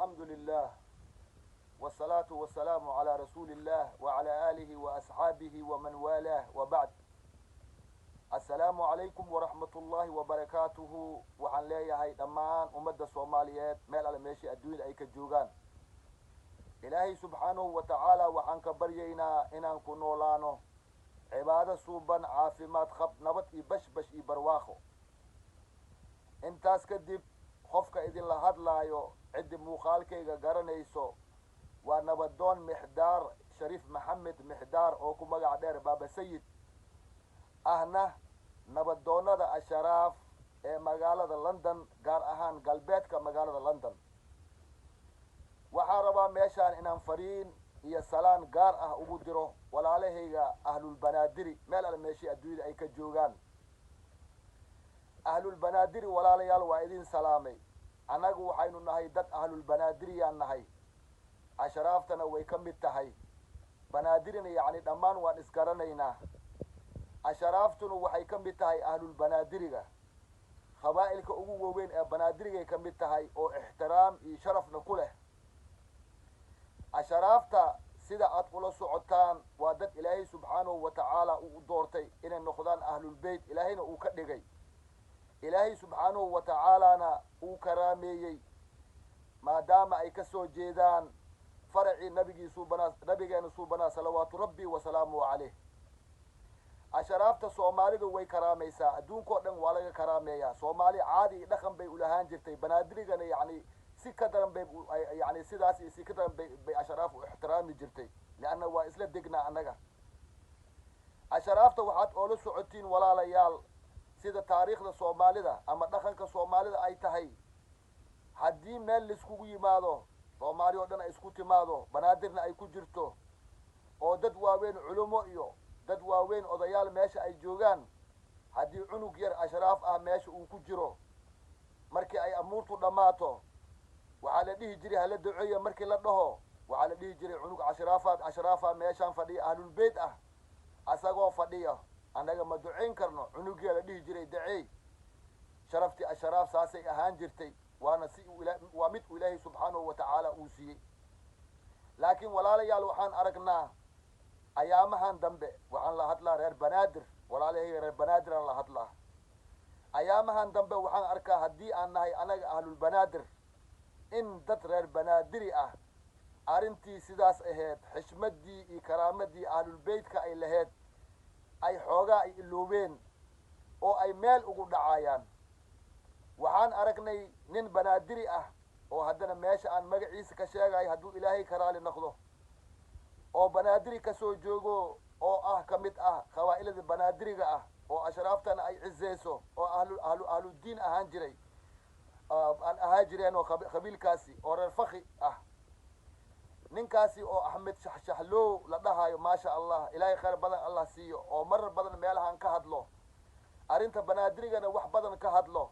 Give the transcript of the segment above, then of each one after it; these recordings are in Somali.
الحمد لله والصلاة والسلام على رسول الله وعلى آله وأصحابه ومن والاه وبعد. السلام عليكم ورحمة الله وبركاته. وعن ليهي دمان أمد الصوماليات ميل على ماشي الدوين أي كجوغان. إلهي سبحانه وتعالى وعن كبرينا إن كنولانو عبادة صوبا عافمات خب نبت بش برواخو intaas kadib qofka idinla hadlaayo ciddi muuqaalkayga garanayso waa nabadoon mixdaar shariif maxamed mixdaar oo ku magac dheer baaba sayid ahna nabadoonnada asharaaf ee magaalada london gaar ahaan galbeedka magaalada london. waxaan rabaa meeshaan inaan fariin iyo salaan gaar ah ugu diro walaalahayga ahlulbanaadiri meel alle meeshii adduunyada ay ka joogaan. ahlulbanaadiri walaalayaal waa idin salaamay. annagu waxaynu nahay dad ahlulbanaadiriyaan nahay, ashraaftana way ka mid tahay, banaadirina yacni dhammaan waan isgaranaynaa. ashraaftuna waxay ka mid tahay ahlulbanaadiriga, qabaa'ilka ugu waaweyn ee banaadirigay ka mid tahay oo ixtiraam iyo sharafna ku leh. ashraafta sida aad ula socotaan waa dad ilaahay subxaanahu wa tacaala uu doortay inay noqdaan ahlulbeyt, ilaahayna uu ka dhigay. ilaahay subxaanahu wa tacaalana uu karaameeyey maadaama ay ka soo jeedaan faracii nabigeena suubanaa salawaatu rabbi wasalaamuhu caleyh. ashraafta soomaalidu way karaamaysaa, adduunkao dhan waa laga karaameeyaa. soomaali caadi iyo dhaqan bay ulahaan jirtay, banaadirigana yacni si ka daran bay yani sidaas iyo si ka daran bay ashraaf u ixtiraami jirtay, lianna waa isla degnaa annaga. ashraafta waxaad oola socotiin walaalayaal sida taariikhda soomaalida ama dhaqanka soomaalida ay tahay. haddii meel laiskugu yimaado, soomaali oo dhan ay isku timaado, banaadirna ay ku jirto, oo dad waaweyn culumo iyo dad waaweyn odayaal meesha ay joogaan, haddii cunug yar ashraaf ah meesha uu ku jiro, markii ay amuurtu dhammaato waxaa la dhihi jiray hala duceeya. markii la dhaho waxaa la dhihi jiray cunug ashraafa meeshaan fadhiya ahlulbeyt ah asagoo fadhiya, annaga ma ducayn karno, cunugiya la dhihi jiray daceey. sharaftii ashraaf saasay ahaan jirtay, waana waa mid uu ilaahay subxaanahu wa tacaala uu siiyey. laakiin walaalayaal waxaan aragnaa ayaamahan dambe, waxaan la hadlaa reer banaadir, walaalahayga reer banaadiraan la hadlaa. ayaamahan dambe waxaan arkaa haddii aan nahay anaga ahlulbanaadir in dad reer banaadiri ah arrintii sidaas ahayd, xishmaddii iyo karaamadii ahlulbeytka ay lahayd, ay xoogaa ay iloobeen oo ay meel ugu dhacayaan. waxaan aragnay nin banaadiri ah oo haddana meesha aan magaciisa ka sheegayo hadduu ilaahay ka raali noqdo, oo banaadiri ka soo joogo oo ah ka mid ah qabaa'ilada banaadiriga ah, oo ashraaftana ay cizeyso, oo ahludiin ahaan jiray aan ahaa jireen, oo qabiilkaasi oo reer fakhi ah. ninkaasi oo axmed shaxshaxlow la dhahayo, maasha allah, ilaahay khayr badan allah siiyo, oo marar badan meelahaan ka hadlo, arrinta banaadirigana wax badan ka hadlo.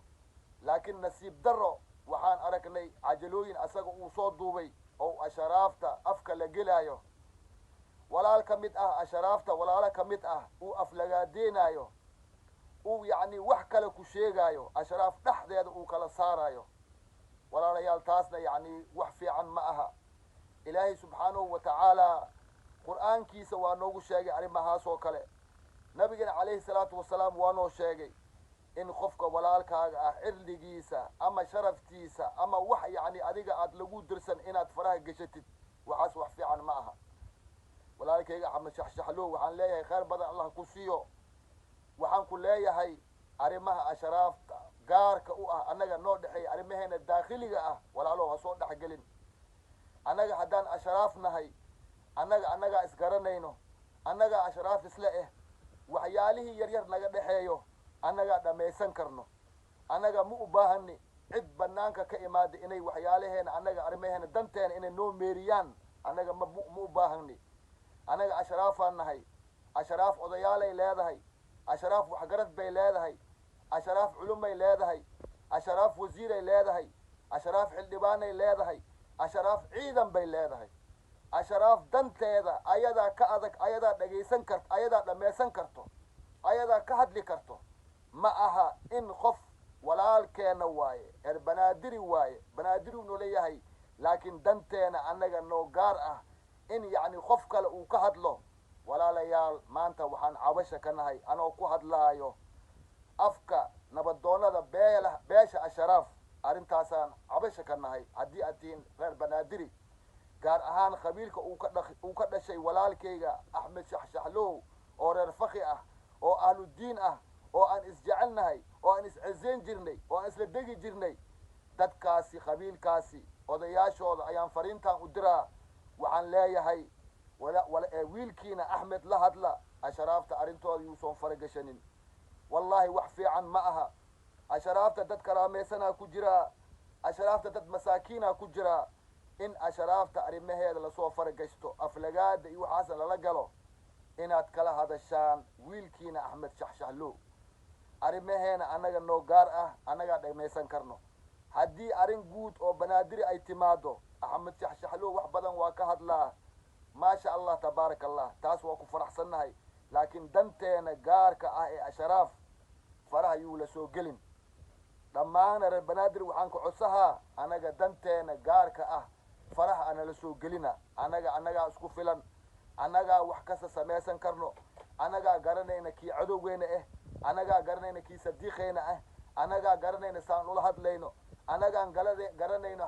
laakiin nasiib darro waxaan aragnay cajalooyin asaga uu soo duubay oo ashraafta afka la gelaayo. walaal ka mid ah ashraafta, walaalo ka mid ah uu aflagaadeenaayo, uu yacni wax kale ku sheegaayo, ashraaf dhexdeeda uu kala saarayo. walaalayaal taasna yacni wax fiican ma aha. ilaahay subxaanahu wa tacaala qur'aankiisa waa noogu sheegay arrimahaas oo kale. nabigeena calayhi salaatu wasalaam waa noo sheegay in qofka walaalkaaga ah cirdigiisa ama sharaftiisa ama wax yacni adiga aad lagu dirsan inaad faraha geshatid, waxaas wax fiican ma aha. walaalkayga axmed shaxshaxlow waxaan leeyahay khayr badan allah ku siiyo. waxaan ku leeyahay arrimaha ashraafta gaarka u ah annaga noo dhexeeya, arrimaheena daakhiliga ah, walaalow ha soo dhexgelin. annaga haddaan ashraaf nahay, annagaa isgaranayno, annagaa ashraaf isla waxyaalihii yaryar naga dhexeeyo annagaa dhammaysan karno. annaga ma u baahani cid bannaanka ka imaada inay waxyaalaheena annaga arrimaheena danteena inay noo meeriyaan. annaga ma u baahani. annaga ashraafaan nahay. ashraaf odayaalay leedahay, ashraaf waxgarad bay leedahay, ashraaf culumay leedahay, ashraaf wasiiray leedahay, ashraaf xildhibaanay leedahay, ashraaf ciidan bay leedahay. ashraaf danteeda ayadaa ka adag, ayadaa dhagaysan karto, ayadaa dhammaysan karto, ayadaa ka hadli karto. ma aha in qof walaalkeena waaye, banaadiri waaye, banaadiri uu leeyahay laakiin danteena annaga noo gaar ah in yacni qof kale uu ka hadlo walaalayaal maanta waxaan cabasha ka nahay anoo ku hadlaayo afka nabadoonnada beesha asharaaf arrintaasaan cabasha ka nahay haddii aad tihiin reer banaadiri gaar ahaan qabiilka uu ka dhashay walaalkayga axmed shaxshaxlow oo reer faki ah oo ahludiin ah oo aan isjecelnahay oo aan iscezayn jirnay oo aan isla degi jirnay dadkaasi qabiilkaasi odayaashooda ayaan fariintaan u diraa waxaan leeyahay wiilkiina axmed la hadla asharaafta arrintooda yuusoon faragashanin wallaahi wax fiican ma aha asharaafta dad karaamaysanaa ku jiraa asharaafta dad masaakiinaa ku jiraa in asharaafta arrimaheeda lasoo faragashto aflagaada iyo waxaasa lala galo inaad kala hadashaan wiilkiina axmed shaxshaxlow arrimaheena annaga noo gaar ah annagaa dhamaysan karno haddii arrin guud oo banaadiri ay timaado axmed shaxshaxlow wax badan waa ka hadlaa maasha allah tabaaraka allah taas waa ku faraxsannahay laakiin danteena gaarka ah ee asharaaf faraha yuu la soo gelin dhammaana reer banaadir waxaan ka codsahaa annaga danteena gaarka ah faraha anala soo gelina annagaa isku filan annagaa wax kasta samaysan karno annagaa garanayna kii cadowgeena ah annagaa garanayna kii sadiiqeena ah annagaa garanayna saan ula hadlayno annagaan garanayno